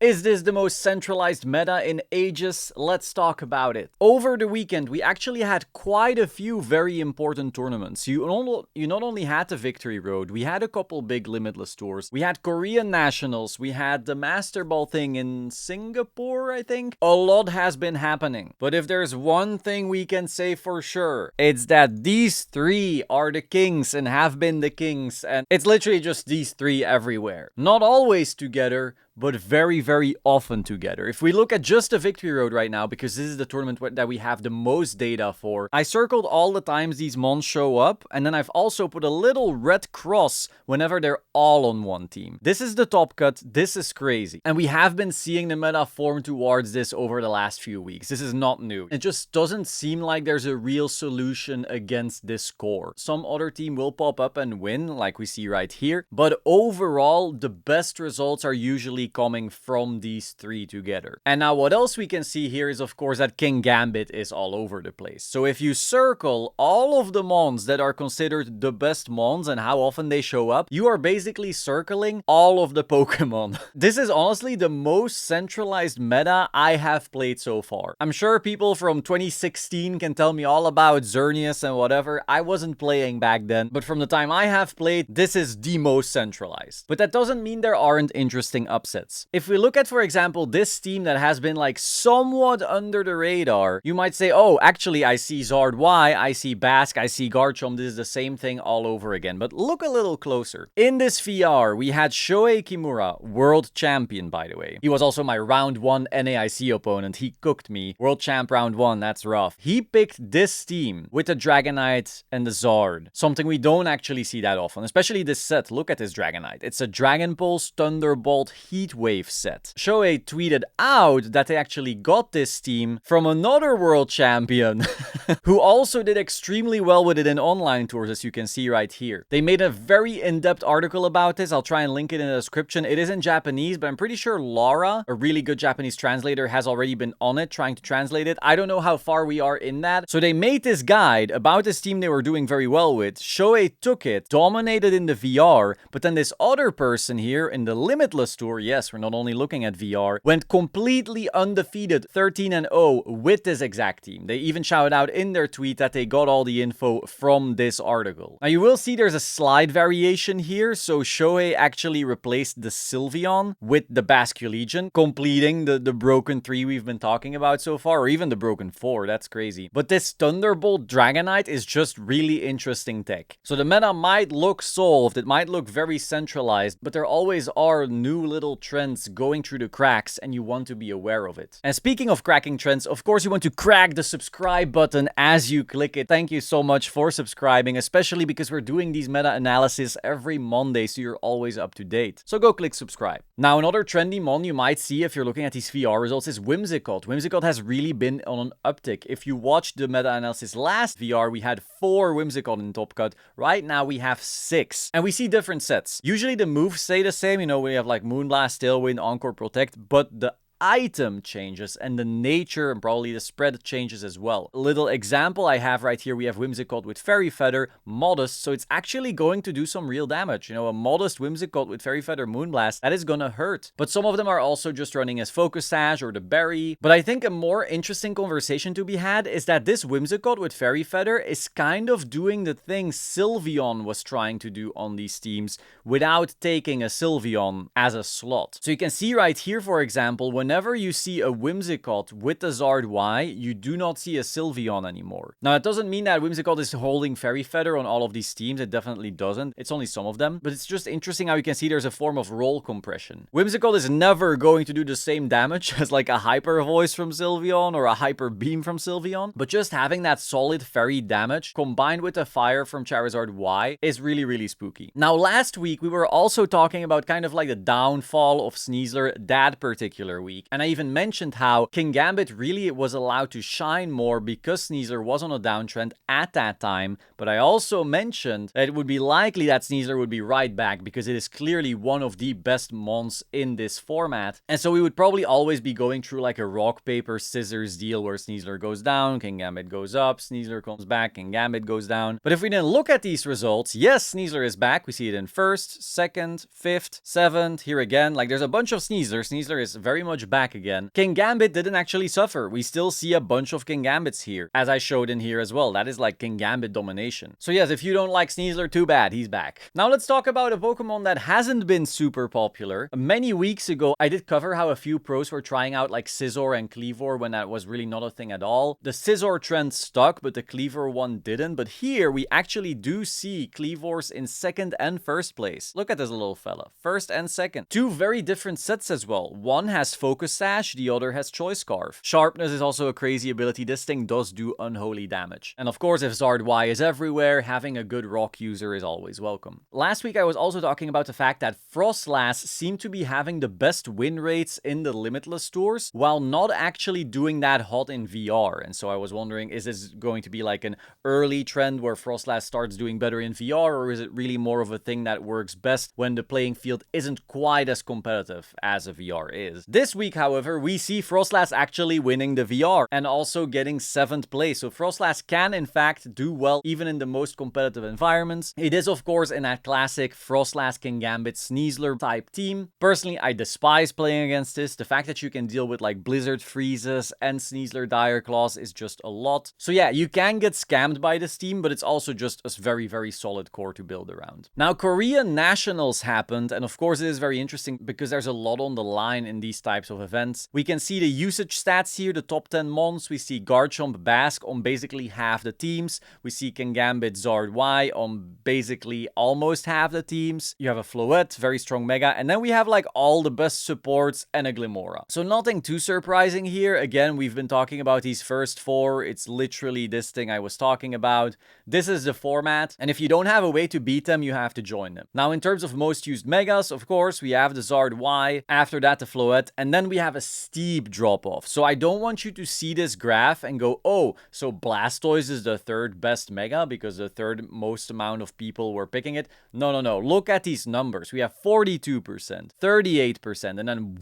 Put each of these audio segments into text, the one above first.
Is this the most centralized meta in ages? Let's talk about it. Over the weekend, we actually had quite a few very important tournaments. You not only had the Victory Road, we had a couple big Limitless tours. We had Korean Nationals, we had the Master Ball thing in Singapore, I think. A lot has been happening. But if there's one thing we can say for sure, it's that these three are the kings and have been the kings. And it's literally just these three everywhere. Not always together, but very, very often together. If we look at just the Victory Road right now, because this is the tournament that we have the most data for, I circled all the times these mons show up, and then I've also put a little red cross whenever they're all on one team. This is the top cut, this is crazy. And we have been seeing the meta form towards this over the last few weeks. This is not new. It just doesn't seem like there's a real solution against this core. Some other team will pop up and win, like we see right here, but overall, the best results are usually coming from these three together. And now what else we can see here is of course that King Gambit is all over the place. So if you circle all of the mons that are considered the best mons and how often they show up, you are basically circling all of the Pokemon. This is honestly the most centralized meta I have played so far. I'm sure people from 2016 can tell me all about Xerneas and whatever. I wasn't playing back then, but from the time I have played, this is the most centralized. But that doesn't mean there aren't interesting upsets. If we look at, for example, this team that has been like somewhat under the radar, you might say, oh, actually, I see Zard Y, I see Basque, I see Garchomp. This is the same thing all over again. But look a little closer. In this VR, we had Shohei Kimura, world champion, by the way. He was also my round 1 NAIC opponent. He cooked me. World champ round 1, that's rough. He picked this team with the Dragonite and the Zard. Something we don't actually see that often, especially this set. Look at this Dragonite. It's a Dragon Pulse, Thunderbolt, Heat Wave set. Shohei tweeted out that they actually got this team from another world champion who also did extremely well with it in online tours, as you can see right here. They made a very in-depth article about this. I'll try and link it in the description. It is in Japanese, but I'm pretty sure Laura, a really good Japanese translator, has already been on it trying to translate it. I don't know how far we are in that. So they made this guide about this team they were doing very well with. Shohei took it, dominated in the VR, but then this other person here in the Limitless tour, yes, we're not only looking at VR, went completely undefeated 13-0 with this exact team. They even shouted out in their tweet that they got all the info from this article. Now you will see there's a slight variation here. So Shohei actually replaced the Sylveon with the Basculegion, completing the broken 3 we've been talking about so far, or even the broken 4. That's crazy. But this Thunderbolt Dragonite is just really interesting tech. So the meta might look solved, it might look very centralized, but there always are new little trends going through the cracks and you want to be aware of it. And speaking of cracking trends, of course you want to crack the subscribe button as you click it. Thank you so much for subscribing, especially because we're doing these meta analysis every Monday, so you're always up to date. So go click subscribe. Now another trendy mon you might see if you're looking at these VR results is Whimsicott. Whimsicott has really been on an uptick. If you watched the meta analysis last VR, we had 4 Whimsicott in top cut. Right now we have 6. And we see different sets. Usually the moves stay the same, you know, we have like Moonblast, Tailwind, Encore, Protect, but the item changes and the nature and probably the spread changes as well. A little example I have right here, we have Whimsicott with Fairy Feather, Modest, so it's actually going to do some real damage. You know, a Modest Whimsicott with Fairy Feather, Moonblast, that is gonna hurt. But some of them are also just running as Focus Sash or the Berry. But I think a more interesting conversation to be had is that this Whimsicott with Fairy Feather is kind of doing the thing Sylveon was trying to do on these teams without taking a Sylveon as a slot. So you can see right here, for example, whenever you see a Whimsicott with the Zard Y, you do not see a Sylveon anymore. Now, it doesn't mean that Whimsicott is holding Fairy Feather on all of these teams. It definitely doesn't. It's only some of them. But it's just interesting how you can see there's a form of role compression. Whimsicott is never going to do the same damage as like a Hyper Voice from Sylveon or a Hyper Beam from Sylveon. But just having that solid Fairy damage combined with the Fire from Charizard Y is really, really spooky. Now, last week, we were also talking about kind of like the downfall of Sneasler that particular week. week. And I even mentioned how Kingambit really was allowed to shine more because Sneasler was on a downtrend at that time. But I also mentioned that it would be likely that Sneasler would be right back because it is clearly one of the best mons in this format. And so we would probably always be going through like a rock, paper, scissors deal where Sneasler goes down, Kingambit goes up, Sneasler comes back, Kingambit goes down. But if we then look at these results, yes, Sneasler is back. We see it in first, second, fifth, seventh, here again. Like there's a bunch of Sneasler. Sneasler is very much back again. Kingambit didn't actually suffer. We still see a bunch of Kingambits here, as I showed in here as well. That is like Kingambit domination. So yes, if you don't like Sneasler, too bad, he's back. Now let's talk about a Pokemon that hasn't been super popular. Many weeks ago, I did cover how a few pros were trying out like Scizor and Kleavor when that was really not a thing at all. The Scizor trend stuck, but the Kleavor one didn't. But here, we actually do see Kleavors in second and first place. Look at this little fella. First and second. Two very different sets as well. One has Focus Sash, the other has Choice Scarf. Sharpness is also a crazy ability. This thing does do unholy damage. And of course, if Zard Y is everywhere, having a good rock user is always welcome. Last week, I was also talking about the fact that Froslass seemed to be having the best win rates in the Limitless tours, while not actually doing that hot in VR. And so I was wondering, is this going to be like an early trend where Froslass starts doing better in VR, or is it really more of a thing that works best when the playing field isn't quite as competitive as a VR is? This week, however, we see Froslass actually winning the VR and also getting 7th place. So Froslass can in fact do well even in the most competitive environments. It is of course in that classic Froslass, Kingambit, Sneasler type team. Personally, I despise playing against this. The fact that you can deal with like Blizzard Freezes and Sneasler Dire Claws is just a lot. So yeah, you can get scammed by this team, but it's also just a very, very solid core to build around. Now, Korean Nationals happened, and of course it is very interesting because there's a lot on the line in these types of events. We can see the usage stats here, the top 10 mons. We see Garchomp, Basque on basically half the teams. We see Kingambit, Zard Y on basically almost half the teams. You have a Floette, very strong Mega, and then we have like all the best supports and a Glimmora. So nothing too surprising here. Again, we've been talking about these first 4. It's literally this thing I was talking about. This is the format, and if you don't have a way to beat them, you have to join them. Now, in terms of most used Megas, of course, we have the Zard Y, after that the Floette, and then we have a steep drop-off. So I don't want you to see this graph and go, oh, so Blastoise is the 3rd best Mega because the 3rd most amount of people were picking it. No, no, no. Look at these numbers. We have 42%, 38%, and then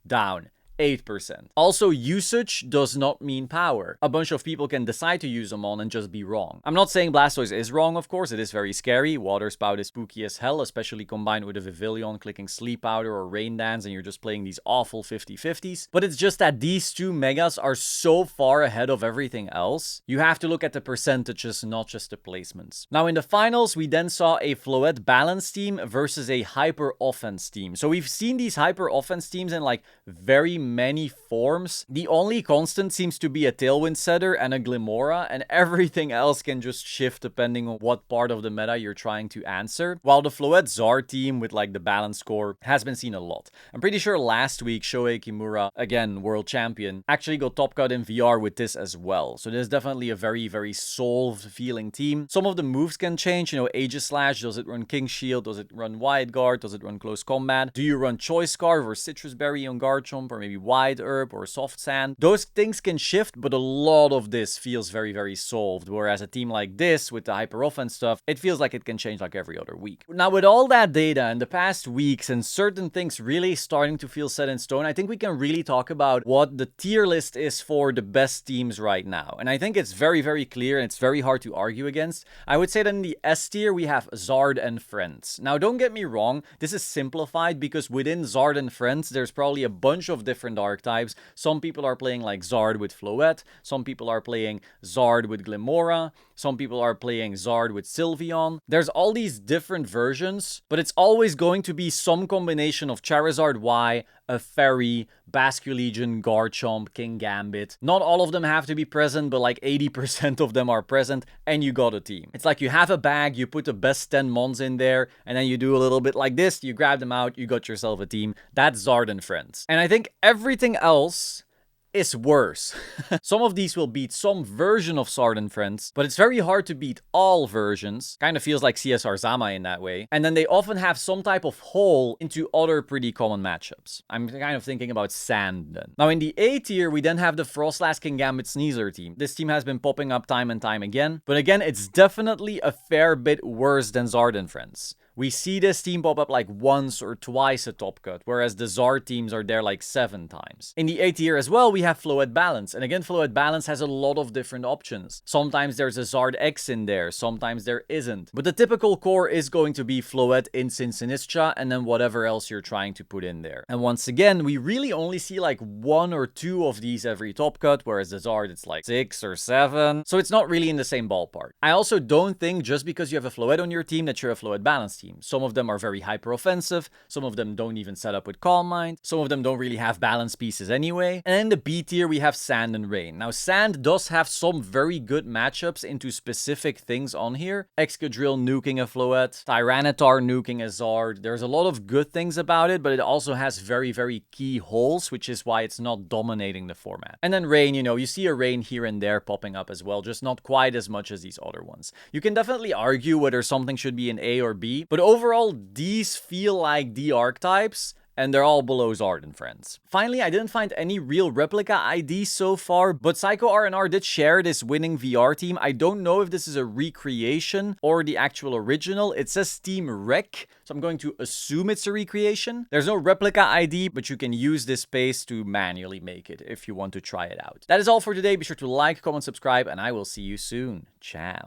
down. 8%. Also, usage does not mean power. A bunch of people can decide to use them on and just be wrong. I'm not saying Blastoise is wrong, of course. It is very scary. Water Spout is spooky as hell, especially combined with a Vivillon clicking Sleep Powder or Rain Dance and you're just playing these awful 50-50s. But it's just that these two Megas are so far ahead of everything else. You have to look at the percentages, not just the placements. Now, in the finals, we then saw a Floette Balance team versus a Hyper Offense team. So we've seen these Hyper Offense teams in like very many forms. The only constant seems to be a Tailwind Setter and a Glimmora, and everything else can just shift depending on what part of the meta you're trying to answer. While the Floette Zard team with like the balance score has been seen a lot. I'm pretty sure last week Shohei Kimura, again world champion, actually got top cut in VR with this as well. So this is definitely a very, very solved feeling team. Some of the moves can change, you know, Aegislash, does it run King Shield, does it run Wide Guard, does it run Close Combat? Do you run Choice Scarf or Citrus Berry on Garchomp, or maybe Wide Herb or Soft Sand? Those things can shift, but a lot of this feels very, very solved. Whereas a team like this with the Hyper Offense stuff, it feels like it can change like every other week. Now, with all that data in the past weeks and certain things really starting to feel set in stone, I think we can really talk about what the tier list is for the best teams right now. And I think it's very, very clear and it's very hard to argue against. I would say that in the S tier, we have Zard and Friends. Now, don't get me wrong, this is simplified because within Zard and Friends, there's probably a bunch of different archetypes. Some people are playing like Zard with Floette, some people are playing Zard with Glimmora, some people are playing Zard with Sylveon. There's all these different versions, but it's always going to be some combination of Charizard Y, a Fairy, Basculegion, Garchomp, Kingambit. Not all of them have to be present, but like 80% of them are present, and you got a team. It's like you have a bag, you put the best 10 mons in there, and then you do a little bit like this, you grab them out, you got yourself a team. That's Zard and Friends. And I think everything else is worse. Some of these will beat some version of Zard and Friends, but it's very hard to beat all versions. Kind of feels like CSR Zama in that way. And then they often have some type of hole into other pretty common matchups. I'm kind of thinking about Sand then. Now in the A tier, we then have the Froslass Kingambit Sneasler team. This team has been popping up time and time again, but again, it's definitely a fair bit worse than Zard and Friends. We see this team pop up like once or twice a top cut, whereas the Zard teams are there like 7 times. In the A tier as well, we have Floette Balance. And again, Floette Balance has a lot of different options. Sometimes there's a Zard X in there, sometimes there isn't. But the typical core is going to be Floette in Sinistcha and then whatever else you're trying to put in there. And once again, we really only see like 1 or 2 of these every top cut, whereas the Zard it's like 6 or 7. So it's not really in the same ballpark. I also don't think just because you have a Floette on your team that you're a Floette Balance team. Some of them are very hyper-offensive, some of them don't even set up with Calm Mind, some of them don't really have balance pieces anyway. And in the B tier, we have Sand and Rain. Now, Sand does have some very good matchups into specific things on here. Excadrill nuking a Floette, Tyranitar nuking a Zard. There's a lot of good things about it, but it also has very, very key holes, which is why it's not dominating the format. And then Rain, you see a Rain here and there popping up as well, just not quite as much as these other ones. You can definitely argue whether something should be an A or B, but overall, these feel like the archetypes, and they're all below Zard and Friends. Finally, I didn't find any real replica IDs so far, but Psycho RNR did share this winning VR team. I don't know if this is a recreation or the actual original. It says Team Rec, so I'm going to assume it's a recreation. There's no replica ID, but you can use this space to manually make it if you want to try it out. That is all for today. Be sure to like, comment, subscribe, and I will see you soon. Ciao.